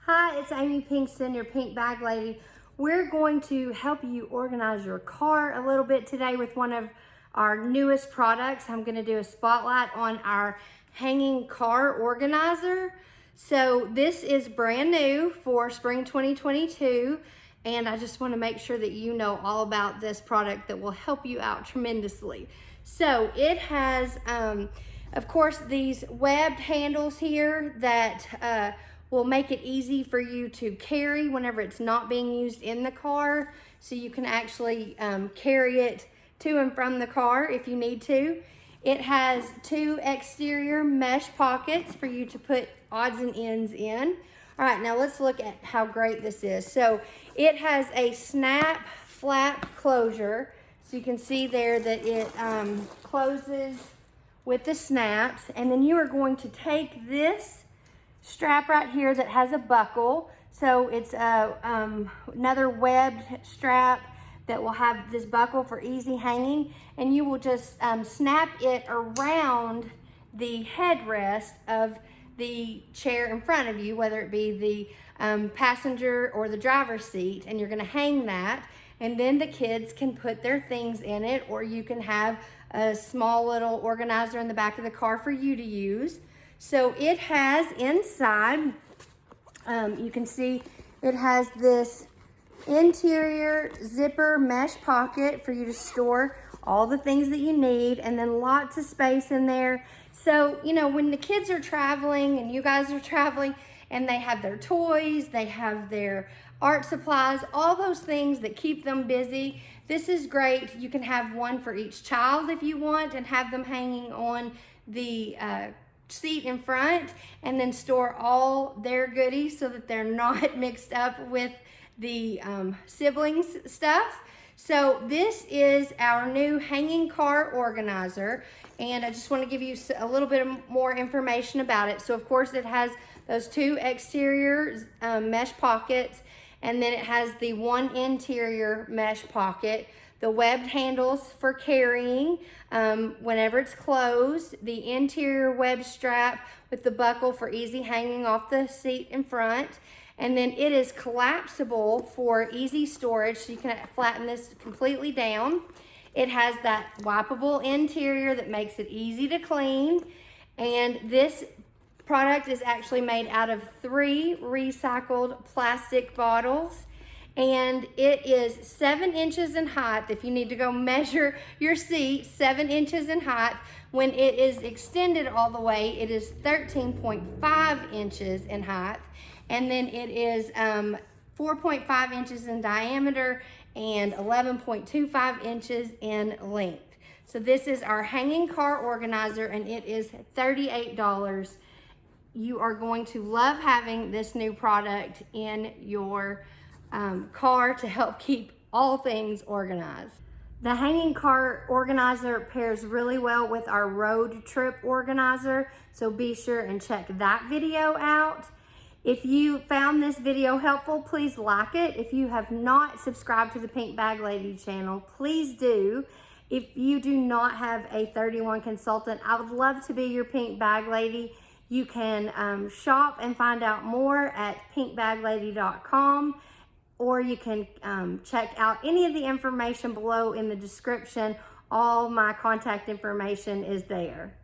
Hi, it's Amy Pinkston, your pink bag lady. We're going to help you organize your car a little bit today with one of our newest products. I'm going to do a spotlight on our hanging car organizer. So this is brand new for spring 2022, and I just want to make sure that you know all about this product that will help you out tremendously. So it has, of course, these webbed handles here that will make it easy for you to carry whenever it's not being used in the car. So you can actually carry it to and from the car if you need to. It has two exterior mesh pockets for you to put odds and ends in. All right, now let's look at how great this is. So it has a snap flap closure. So you can see there that it closes with the snaps. And then you are going to take this strap right here that has a buckle. So it's another webbed strap that will have this buckle for easy hanging, and you will just snap it around the headrest of the chair in front of you, whether it be the passenger or the driver's seat, and you're going to hang that, and then the kids can put their things in it, or you can have a small little organizer in the back of the car for you to use. So it has inside, you can see it has this interior zipper mesh pocket for you to store all the things that you need, and then lots of space in there. So, you know, when the kids are traveling and you guys are traveling and they have their toys, they have their art supplies, all those things that keep them busy, this is great. You can have one for each child if you want and have them hanging on the seat in front, and then store all their goodies so that they're not mixed up with the siblings stuff. So this is our new hanging car organizer, and I just want to give you a little bit more information about it. So of course it has those two exterior mesh pockets, and then it has the one interior mesh pocket, the webbed handles for carrying whenever it's closed, the interior web strap with the buckle for easy hanging off the seat in front, and then it is collapsible for easy storage, so you can flatten this completely down. It has that wipeable interior that makes it easy to clean, and this product is actually made out of 3 recycled plastic bottles. And it is 7 inches in height. If you need to go measure your seat, 7 inches in height. When it is extended all the way, it is 13.5 inches in height. And then it is 4.5 inches in diameter and 11.25 inches in length. So this is our hanging car organizer, and it is $38. You are going to love having this new product in your car to help keep all things organized. The hanging car organizer pairs really well with our road trip organizer, so be sure and check that video out. If you found this video helpful, please like it. If you have not subscribed to the Pink Bag Lady channel, please do. If you do not have a 31 consultant, I would love to be your Pink Bag Lady. You can shop and find out more at pinkbaglady.com. Or you can check out any of the information below in the description. All my contact information is there.